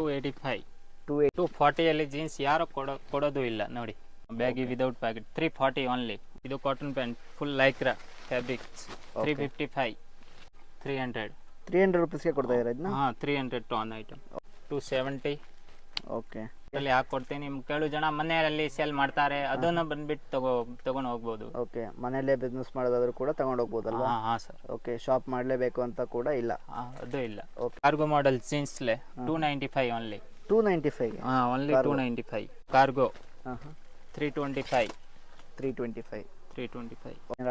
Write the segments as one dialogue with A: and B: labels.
A: 285
B: 280
A: 240 ಅಲ್ಲಿ ಜೀನ್ಸ್ ಯಾರು ಕೊಡೋದು ಇಲ್ಲ ನೋಡಿ. Baggy without packet 340 only. ಇದು cotton pant full lycra fabrics 355 300
B: ರೂಪೀಸ್ಗೆ ಕೊಡ್ತಾ ಇದ್ದಾರೆ ಇದನ್ನ.
A: 300 ಟಾನ್ ಐಟಮ್ 270.
B: ಓಕೆ,
A: ಅಲ್ಲಿ ಹಾಕೊಡ್ತೀನಿ. ಕೆಲವು ಜನ ಮನೆಯಲ್ಲಿ ಸೇಲ್ ಮಾಡ್ತಾರೆ, ಅದನ್ನು ಬಂದ್ಬಿಟ್ಟು ತಗೊಂಡು ಹೋಗ್ಬೋದು.
B: ಓಕೆ, ಮನೆಯಲ್ಲೇ ಬಿಸ್ನೆಸ್ ಮಾಡೋದಾದ್ರೂ ಕೂಡ ತಗೊಂಡು ಹೋಗ್ಬೋದಲ್ವಾ?
A: ಹಾಂ ಸರ್.
B: ಓಕೆ, ಶಾಪ್ ಮಾಡಲೇಬೇಕು ಅಂತ ಕೂಡ ಇಲ್ಲ?
A: ಅದು ಇಲ್ಲ.
B: ಓಕೆ,
A: ಕಾರ್ಗೋ ಮಾಡೆಲ್ ಜೀನ್ಸ್ಲೆ 295 only.
B: 295?
A: Only 295. Cargo 325.
B: 325.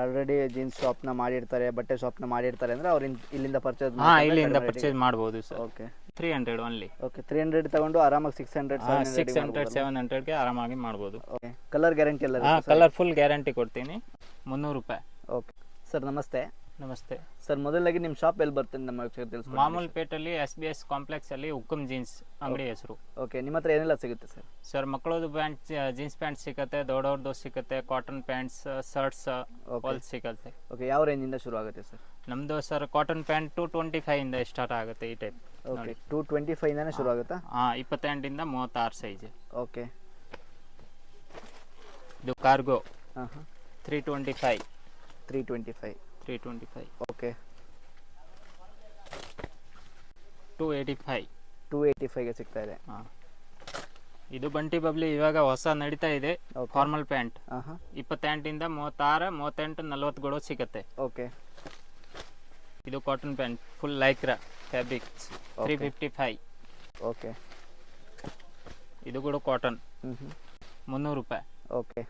A: Already
B: jeans ಶಾಪ್ನ ಮಾಡಿರ್ತಾರೆ, ಬಟ್ಟೆ ಶಾಪ್ನ ಮಾಡಿರ್ತಾರೆ ಅಂದ್ರೆ ಅವ್ರು ಇಲ್ಲಿಂದ ಪರ್ಚೇಸ್
A: ಇಲ್ಲಿಂದ ಪರ್ಚೇಸ್ ಮಾಡ್ಬೋದು ಸರ್.
B: Okay,
A: 300 only.
B: ಓಕೆ, 300 ತಗೊಂಡು ಆರಾಮಾಗಿ 600
A: 700ಗೆ ಆರಾಮಾಗಿ ಮಾಡ್ಬೋದು.
B: ಓಕೆ, ಕಲರ್ ಗ್ಯಾರಂಟಿ ಎಲ್ಲ?
A: ಕಲರ್ ಫುಲ್ ಗ್ಯಾರಂಟಿ ಕೊಡ್ತೀನಿ. 300 ರೂಪಾಯಿ.
B: ಓಕೆ ಸರ್, ನಮಸ್ತೆ.
A: ನಮಸ್ತೆ
B: ಸರ್, ಮೊದಲಾಗಿ ನಿಮ್ಮ ಶಾಪ್ ಎಲ್ಲಿ ಬರ್ತದೆ ನಮ್ಮ ತಿಳಿಸ್ಕೊಡಿ.
A: ಮಾಮೂಲ್ ಪೇಟಲ್ಲಿ SBS ಕಾಂಪ್ಲೆಕ್ಸ್ ಅಲ್ಲಿ ಹುಕ್ಕುಂ ಜೀನ್ಸ್ ಅಂಗಡಿ ಹೆಸರು.
B: ಓಕೆ, ನಿಮ್ಮ ಹತ್ರ ಏನೆಲ್ಲ ಸಿಗುತ್ತೆ ಸರ್?
A: ಸರ್, ಮಕ್ಕಳದು ಪ್ಯಾಂಟ್, ಜೀನ್ಸ್ ಪ್ಯಾಂಟ್ ಸಿಗುತ್ತೆ, ದೊಡ್ಡವ್ರದ್ದು ಸಿಗುತ್ತೆ, ಕಾಟನ್ ಪ್ಯಾಂಟ್ಸ್, ಶರ್ಟ್ಸ್ ಆಲ್ ಸಿಗುತ್ತೆ.
B: ಓಕೆ, ಯಾವ ರೇಂಜಿಂದ ಶುರು ಆಗುತ್ತೆ ಸರ್?
A: ನಮ್ದು ಸರ್ ಕಾಟನ್ ಪ್ಯಾಂಟ್ 225 ಇಂದ ಸ್ಟಾರ್ಟ್ ಆಗುತ್ತೆ. ಈ ಟೈಪ್.
B: ಓಕೆ, 225 ಇಂದಾನೆ ಶುರು ಆಗುತ್ತಾ?
A: 28 ಇಂದ 36 ಸೈಜ್.
B: ಓಕೆ,
A: ಇದು ಕಾರ್ಗೋ 325.
B: 325. ಓಕೆ,
A: 285.
B: 285ಗೆ ಸಿಗ್ತಾ ಇದೆ.
A: ಇದು ಬಂಟಿ ಬಬ್ಲಿ ಇವಾಗ ಹೊಸ ನಡೀತಾ ಇದೆ. ಫಾರ್ಮಲ್ ಪ್ಯಾಂಟ್ 28 ಇಂದ 36, 38, 40ಗಳು ಸಿಗುತ್ತೆ.
B: ಓಕೆ,
A: ಇದು cotton pant full lycra fabrics 355.
B: Okay,
A: ಇದು ಕೂಡ ಕಾಟನ್ 300 ರೂಪಾಯಿ.
B: ಓಕೆ,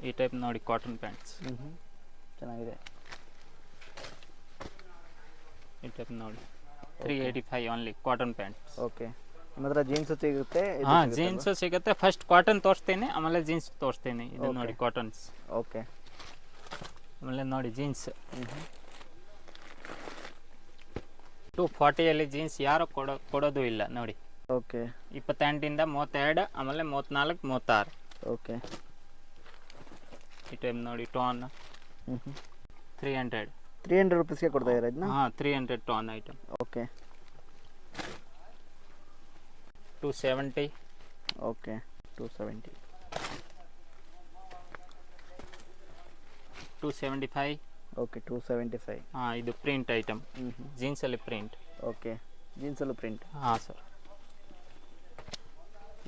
A: ಈ ಟೈಪ್ ನೋಡಿ ಕಾಟನ್ ಪ್ಯಾಂಟ್ಸ್
B: ಚೆನ್ನಾಗಿದೆ.
A: ಈ ಟೈಪ್ ನೋಡಿ 385 ಓನ್ಲಿ ಕಾಟನ್ ಪ್ಯಾಂಟ್ಸ್.
B: ಓಕೆ, ನಿಮ್ಮ ಹತ್ರ ಜೀನ್ಸ್ ಸಿಗುತ್ತೆ?
A: ಜೀನ್ಸ್ ಸಿಗುತ್ತೆ. ಫಸ್ಟ್ ಕಾಟನ್ ತೋರಿಸ್ತೀನಿ, ಆಮೇಲೆ ಜೀನ್ಸ್ ತೋರಿಸ್ತೀನಿ. ಇದು ನೋಡಿ ಕಾಟನ್ಸ್.
B: ಓಕೆ,
A: ಆಮೇಲೆ ನೋಡಿ ಜೀನ್ಸ್ 240 ಅಲ್ಲಿ ಜೀನ್ಸ್ ಯಾರು ಕೊಡೋದು ಇಲ್ಲ ನೋಡಿ.
B: ಓಕೆ,
A: 28 ಇಂದ 32, ಆಮೇಲೆ 34, 36.
B: ಓಕೆ,
A: ಈ ಟೈಪ್ ನೋಡಿ ಟಾನ್ 300
B: ರೂಪೀಸ್ಗೆ ಕೊಡ್ತಾ ಇದ್ದಾರೆ ಇದನ್ನ.
A: 300 ಟಾನ್ ಐಟಮ್.
B: ಓಕೆ,
A: 270.
B: ಓಕೆ, 270.
A: 275.
B: ಓಕೆ, 275.
A: ಇದು ಪ್ರಿಂಟ್ ಐಟಮ್. ಜೀನ್ಸ್ ಅಲ್ಲಿ ಪ್ರಿಂಟ್.
B: ಓಕೆ, ಜೀನ್ಸ್ ಅಲ್ಲೂ ಪ್ರಿಂಟ್.
A: ಸರ್.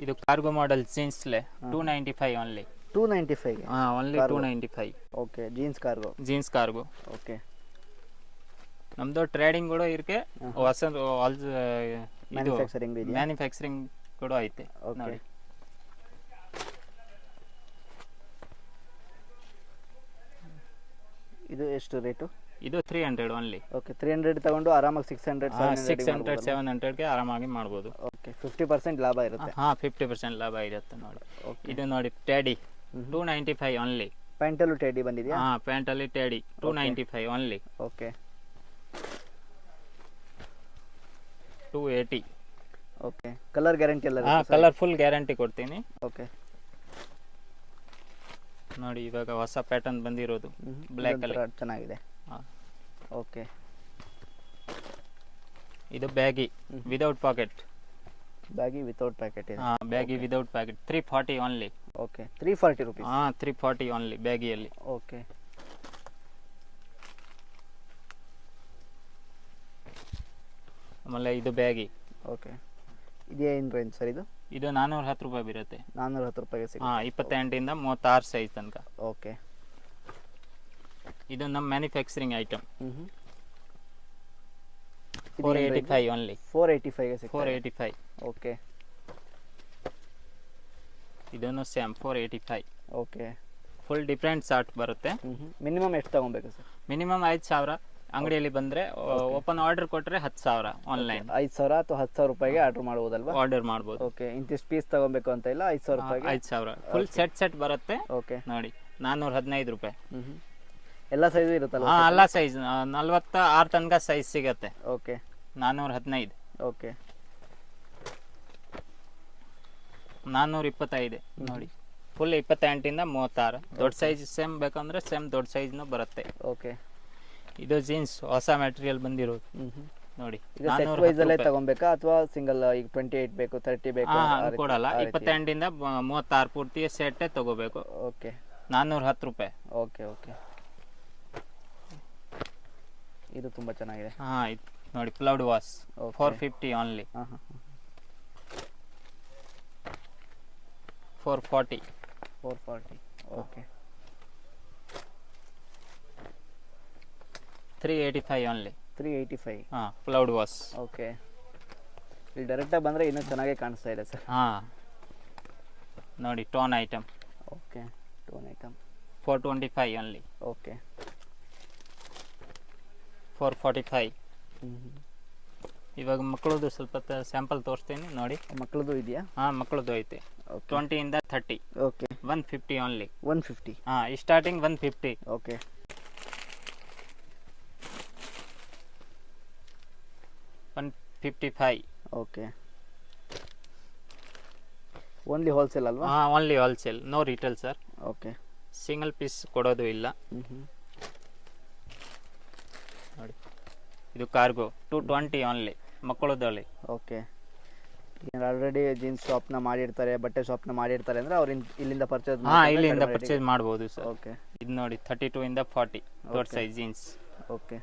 A: ಇದು ಕಾರ್ಗೋ ಮಾಡೆಲ್ ಜೀನ್ಸ್ಲೆ 295 only.
B: 295?
A: Only 295.
B: Okay, jeans cargo.
A: Jeans cargo.
B: Okay,
A: ನಮ್ದು ಟ್ರೇಡಿಂಗ್ ಕೂಡ ಇರ್ಕೆ, ಹೊಸ
B: ಮ್ಯಾನುಫ್ಯಾಕ್ಚರಿಂಗ್
A: ಕೂಡ ಐತೆ ನೋಡಿ.
B: ಇದು ಎಷ್ಟು ರೇಟು?
A: ಇದು 300 ಓನ್ಲಿ.
B: ಓಕೆ, 300 ತಗೊಂಡು ಆರಾಮಾಗಿ 600
A: 700ಗೆ ಆರಾಮಾಗಿ ಮಾಡ್ಬೋದು.
B: ಓಕೆ, 50% ಲಾಭ ಇರುತ್ತೆ?
A: 50% ಲಾಭ ಇರುತ್ತೆ ನೋಡಿ. ಇದು ನೋಡಿ ಟೇಡಿ 295 ಓನ್ಲಿ.
B: ಪ್ಯಾಂಟಲ್ಲೂ ಟೇಡಿ ಬಂದಿದೆಯಾ?
A: ಪ್ಯಾಂಟಲ್ಲಿ ಟೇಡಿ 295 only.
B: Okay,
A: 280.
B: Okay, colour guarantee ಎಲ್ಲ?
A: ಕಲರ್ ಫುಲ್ ಗ್ಯಾರಂಟಿ ಕೊಡ್ತೀನಿ.
B: ಓಕೆ,
A: ನೋಡಿ ಇವಾಗ ಹೊಸ ಪ್ಯಾಟರ್ನ್ ಬಂದಿರೋದು ಬ್ಲ್ಯಾಕ್ ಅಲ್ಲಿ
B: ಚೆನ್ನಾಗಿದೆ. ಓಕೆ,
A: ಇದು baggy without pocket.
B: Baggy without packet ಇದೆ?
A: Baggy without packet 340 only.
B: Okay, 340 rupees?
A: 340 only ಬ್ಯಾಗಿಯಲ್ಲಿ.
B: ಓಕೆ,
A: ಆಮೇಲೆ ಇದು ಬ್ಯಾಗಿ.
B: ಓಕೆ, ಇದೇನು ರೇಂಜ್ ಸರ್ ಇದು?
A: ಇದು 410 ರೂಪಾಯಿ ಬರುತ್ತೆ.
B: 410 ರೂಪಾಯಿಗೆ ಸಿಗುತ್ತೆ?
A: 28 ಇಂದ 36 ಸೈಜ್ ತನಕ.
B: ಓಕೆ,
A: ಇದು ನಮ್ಮ ಮ್ಯಾನುಫ್ಯಾಕ್ಚರಿಂಗ್ ಐಟಮ್. 485 ಓನ್ಲಿ.
B: 485ಗೆ ಸಿಗುತ್ತೆ?
A: 485.
B: ಓಕೆ,
A: ಇದನ್ನು same 485.
B: Okay,
A: full different short ಬರುತ್ತೆ.
B: ಮಿನಿಮಮ್ ಎಷ್ಟು ತಗೊಬೇಕು ಸರ್?
A: ಮಿನಿಮಮ್ 5000. ಅಂಗಡಿಯಲ್ಲಿ ಬಂದರೆ ಓಪನ್ ಆರ್ಡರ್ ಕೊಟ್ಟರೆ 10,000. ಆನ್ಲೈನ್
B: 5,000 ಅಥವಾ 10,000 ರೂಪಾಯಿಗೆ ಆರ್ಡರ್ ಮಾಡ್ಬೋದಲ್ವಾ?
A: ಆರ್ಡರ್ ಮಾಡ್ಬೋದು.
B: ಓಕೆ, ಇಂತಿಷ್ಟು ಪೀಸ್ ತಗೊಬೇಕು ಅಂತ ಇಲ್ಲ, 5,000 ರೂಪಾಯಿಗೆ
A: 5,000 ಫುಲ್ ಸೆಟ್ ಬರುತ್ತೆ.
B: ಓಕೆ,
A: ನೋಡಿ 415 ರೂಪಾಯಿ.
B: ಎಲ್ಲ ಸೈಜ್ ಇರುತ್ತಲ್ಲ?
A: ಎಲ್ಲ ಸೈಜ್ 46 ತನಕ ಸೈಜ್ ಸಿಗುತ್ತೆ.
B: ಓಕೆ,
A: 415.
B: ಓಕೆ,
A: 425 ನೋಡಿ. ಫುಲ್ 28 ಇಂದ 36. ದೊಡ್ಡ ಸೈಜ್ ಸೇಮ್ ಬೇಕಂದ್ರೆ ಸೇಮ್ ದೊಡ್ಡ ಸೈಜ್ನು ಬರುತ್ತೆ.
B: ಓಕೆ,
A: ಇದು ಜೀನ್ಸ್ ಹೊಸ ಮೆಟೀರಿಯಲ್ ಬಂದಿರೋದು ನೋಡಿ
B: ಈಗ ಸೆಟ್ ವೈಸ್ ಅಲ್ಲೇ ತಗೊಬೇಕಾ ಅಥವಾ ಸಿಂಗಲ್ ಈಗ 28 ಬೇಕು 30 ಬೇಕು
A: ಕೊಡಲ್ಲ 22 ಇಂದ 36 ಪೂರ್ತಿ ಸೆಟ್ ತಗೋಬೇಕು.
B: ಓಕೆ
A: 410 ರೂಪಾಯಿ.
B: ಓಕೆ ಓಕೆ ಇದು ತುಂಬಾ ಚೆನ್ನಾಗಿದೆ.
A: ಇದು ನೋಡಿ cloud wash 450 only. 440. Okay 385 only. 385 cloud wash.
B: Okay ಇಲ್ಲಿ ಡೈರೆಕ್ಟಾಗಿ ಬಂದರೆ ಇನ್ನೂ ಚೆನ್ನಾಗೇ ಕಾಣಿಸ್ತಾ ಇದೆ ಸರ್.
A: ನೋಡಿ tone item.
B: Okay tone item
A: 425 only.
B: Okay
A: 445. ಇವಾಗ ಮಕ್ಕಳದು ಸ್ವಲ್ಪ ಸ್ಯಾಂಪಲ್ ತೋರಿಸ್ತೀನಿ ನೋಡಿ.
B: ಮಕ್ಕಳದು ಇದೆಯಾ?
A: ಮಕ್ಕಳದು ಐತೆ. 20 ಇಂದ 30.
B: Okay
A: 150 only.
B: 150
A: ಈ starting 150.
B: Okay
A: 155.
B: Okay only wholesale ಅಲ್ವಾ?
A: Only wholesale, no retail sir.
B: Okay
A: single piece ಕೊಡೋದು ಇಲ್ಲ. ನೋಡಿ ಇದು ಕಾರ್ಗೋ 220 ಓನ್ಲಿ ಮಕ್ಕಳದಲ್ಲಿ.
B: ಓಕೆ ಆಲ್ರೆಡಿ ಜೀನ್ಸ್ ಶಾಪ್ನ ಮಾಡಿರ್ತಾರೆ, ಬಟ್ಟೆ ಶಾಪ್ನ ಮಾಡಿರ್ತಾರೆ ಅಂದರೆ ಅವ್ರು ಇಲ್ಲಿಂದ ಪರ್ಚೇಸ್
A: ಇಲ್ಲಿಂದ ಪರ್ಚೇಸ್ ಮಾಡ್ಬೋದು ಸರ್.
B: ಓಕೆ
A: ಇದು ನೋಡಿ 32 ಇಂದ 40 ದೊಡ್ಡ size jeans.
B: Okay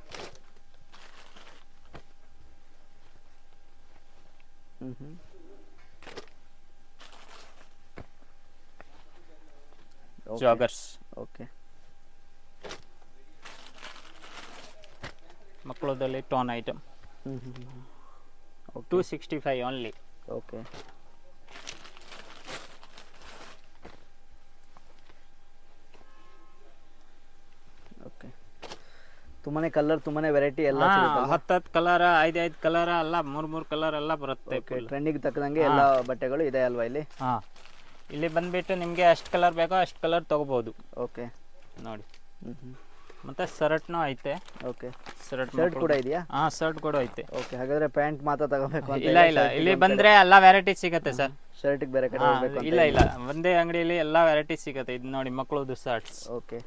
A: joggers.
B: Okay
A: ಮಕ್ಕಳದಲ್ಲಿ tone item 265 only.
B: Okay okay ತುಂಬಾನೇ ಕಲರ್ ತುಂಬಾನೇ ವೆರೈಟಿ ಎಲ್ಲ ಸಿಗುತ್ತೆ.
A: 10 ಕಲರ್ 5 ಕಲರ್ ಎಲ್ಲ 3 ಕಲರ್ ಎಲ್ಲ ಬರುತ್ತೆ.
B: ಟ್ರೆಂಡಿಗೆ ತಕ್ಕಂಗೆ ಎಲ್ಲ ಬಟ್ಟೆಗಳು ಇದೆ ಅಲ್ವಾ ಇಲ್ಲಿ?
A: ಇಲ್ಲಿ ಬಂದ್ಬಿಟ್ಟು ನಿಮಗೆ ಎಷ್ಟು ಕಲರ್ ಬೇಕೋ ಅಷ್ಟು ಕಲರ್ ತಗೋಬಹುದು.
B: ಓಕೆ
A: ನೋಡಿ ಮತ್ತೆ ಶರ್ಟ್ನೂ ಐತೆ.
B: ಓಕೆ
A: ಶರ್ಟ್
B: ಕೂಡ ಇದೆಯಾ?
A: ಶರ್ಟ್ ಕೂಡ ಐತೆ.
B: ಓಕೆ ಹಾಗಾದ್ರೆ ಪ್ಯಾಂಟ್ ಮಾತ್ರ ತಗೋಬೇಕು ಅಂತ
A: ಇಲ್ಲ ಇಲ್ಲಿ ಬಂದ್ರೆ ಎಲ್ಲಾ ವೆರೈಟಿ ಸಿಗುತ್ತೆ ಸರ್.
B: ಶರ್ಟಿಗೆ ಬೇರೆ ಕಡೆ ಹೋಗಬೇಕು ಅಂತ
A: ಇಲ್ಲ ಒಂದೇ ಅಂಗಡಿಯಲ್ಲಿ ಎಲ್ಲಾ ವೆರೈಟಿ ಸಿಗುತ್ತೆ. ಇದು ನೋಡಿ ಮಕ್ಕಳದು ಶರ್ಟ್ಸ್.
B: ಓಕೆ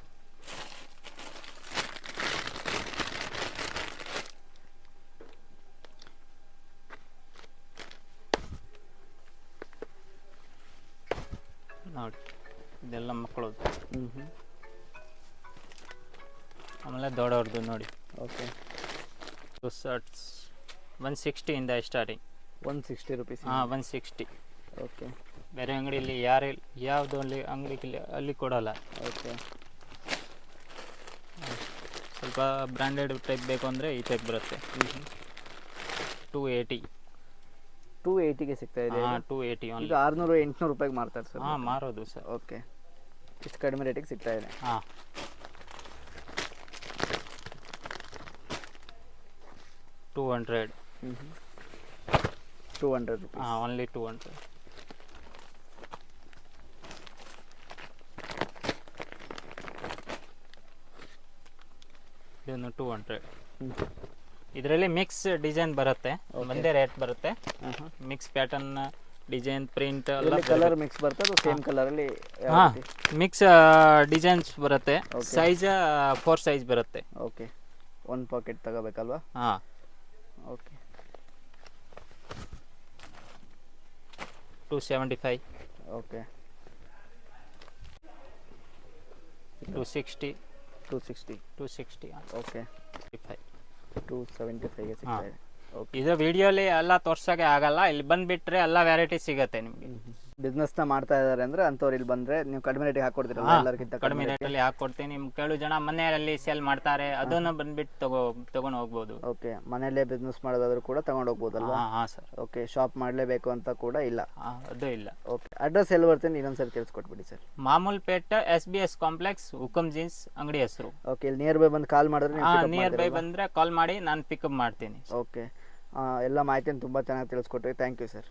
A: ನೋಡಿ ಇದೆಲ್ಲ ಮಕ್ಕಳದು. ಆಮೇಲೆ ದೊಡ್ಡವ್ರದ್ದು ನೋಡಿ.
B: ಓಕೆ
A: ಶರ್ಟ್ಸ್ 160 ಇಂದ ಸ್ಟಾರ್ಟಿಂಗ್.
B: 160 ರೂಪೀಸ್.
A: 160.
B: ಓಕೆ
A: ಬೇರೆ ಅಂಗಡಿಯಲ್ಲಿ ಯಾವುದು ಅಂಗಡಿ ಅಲ್ಲಿ ಕೊಡಲ್ಲ.
B: ಓಕೆ
A: ಸ್ವಲ್ಪ ಬ್ರ್ಯಾಂಡೆಡ್ ಟೈಪ್ ಬೇಕು ಅಂದರೆ ಈ ಟೈಪ್ ಬರುತ್ತೆ. 280.
B: 280ಗೆ ಸಿಗ್ತಾ ಇದೆ.
A: 280 ಓನ್ಲಿ.
B: ಇದು 600-800 ರೂಪಾಯಿಗೆ ಮಾರ್ತಾರೆ ಸರ್.
A: ಮಾರೋದು ಸರ್.
B: ಓಕೆ ಇಷ್ಟು ಕಡಿಮೆ ರೇಟಿಗೆ ಸಿಗ್ತಾ ಇದೆ.
A: 200.
B: 200 ರೂಪೀಸ್.
A: ಓನ್ಲಿ 200. ಇದನ್ನು 200. ಇದರಲ್ಲಿ ಮಿಕ್ಸ್ ಡಿಸೈನ್ ಬರುತ್ತೆ. ಒಂದೇ ರೇಟ್ ಬರುತ್ತೆ. ಮಿಕ್ಸ್ ಪ್ಯಾಟರ್ನ್ ಡಿಸೈನ್ ಪ್ರಿಂಟ್ ಎಲ್ಲ
B: ಕಲರ್ ಮಿಕ್ಸ್ ಬರುತ್ತೆ. ಅದು ಸೇಮ್ ಕಲರ್ ಅಲ್ಲಿ
A: ಮಿಕ್ಸ್ ಡಿಸೈನ್ಸ್ ಬರುತ್ತೆ. ಸೈಜ್ 4 ಸೈಜ್ ಬರುತ್ತೆ.
B: ಓಕೆ ಒಂದು ಪಾಕೆಟ್ ತಗೋಬೇಕಲ್ವಾ? ಓಕೆ
A: 275.
B: ಓಕೆ
A: 260.
B: 260. ಓಕೆ 275ಗೆ ಸಿಗ್ತಾ ಇದೆ.
A: ಇದು ವಿಡಿಯೋಲಿ ಎಲ್ಲ ತೋರ್ಸೋಕೆ ಆಗಲ್ಲ. ಇಲ್ಲಿ ಬಂದ್ಬಿಟ್ರೆ ಎಲ್ಲ ವೆರೈಟಿ ಸಿಗುತ್ತೆ ನಿಮಗೆ.
B: ಬಿಸ್ನೆಸ್ನ ಮಾಡ್ತಾ ಇದ್ದಾರೆ ಅಂದ್ರೆ ಅಂಥವ್ರು ಇಲ್ಲಿ ಬಂದ್ರೆ ನೀವು ಕಡಿಮೆ ರೇಟಿಗೆ ಹಾಕೊಡ್ತೀರಲ್ಲ? ಎಲ್ಲರಿಗಿಂತ
A: ಕಡಿಮೆ ರೇಟಲ್ಲಿ ಹಾಕೊಡ್ತೀನಿ. ಕೆಲವು ಜನ ಮನೆಯಲ್ಲಿ ಸೇಲ್ ಮಾಡ್ತಾರೆ, ಅದನ್ನು ಬಂದ್ಬಿಟ್ಟು ತಗೊಂಡು ಹೋಗ್ಬೋದು.
B: ಓಕೆ ಮನೆಯಲ್ಲೇ ಬಿಸ್ನೆಸ್ ಮಾಡೋದಾದ್ರೂ ಕೂಡ ತಗೊಂಡು ಹೋಗ್ಬೋದಲ್ವಾ?
A: ಸರ್.
B: ಓಕೆ ಶಾಪ್ ಮಾಡಲೇಬೇಕು ಅಂತ ಕೂಡ ಇಲ್ಲ?
A: ಅದು ಇಲ್ಲ.
B: ಓಕೆ ಅಡ್ರೆಸ್ ಎಲ್ಲಿ ಬರ್ತೀನಿ ಇನ್ನೊಂದ್ಸರಿ ತಿಳಿಸ್ಕೊಟ್ಬಿಡಿ sir.
A: Mamulpet SBS complex Hukam jeans ಅಂಗಡಿ ಹೆಸರು.
B: ಓಕೆ ಇಲ್ಲಿ ನಿಯರ್ ಬೈ ಬಂದು ಕಾಲ್ ಮಾಡಿದ್ರೆ
A: ನಿಯರ್ ಬೈ ಬಂದ್ರೆ ಕಾಲ್ ಮಾಡಿ ನಾನು ಪಿಕಪ್ ಮಾಡ್ತೀನಿ.
B: ಓಕೆ ಎಲ್ಲ ಮಾಹಿತಿಯನ್ನು ತುಂಬ ಚೆನ್ನಾಗಿ ತಿಳಿಸ್ಕೊಟ್ರಿ. Thank you sir.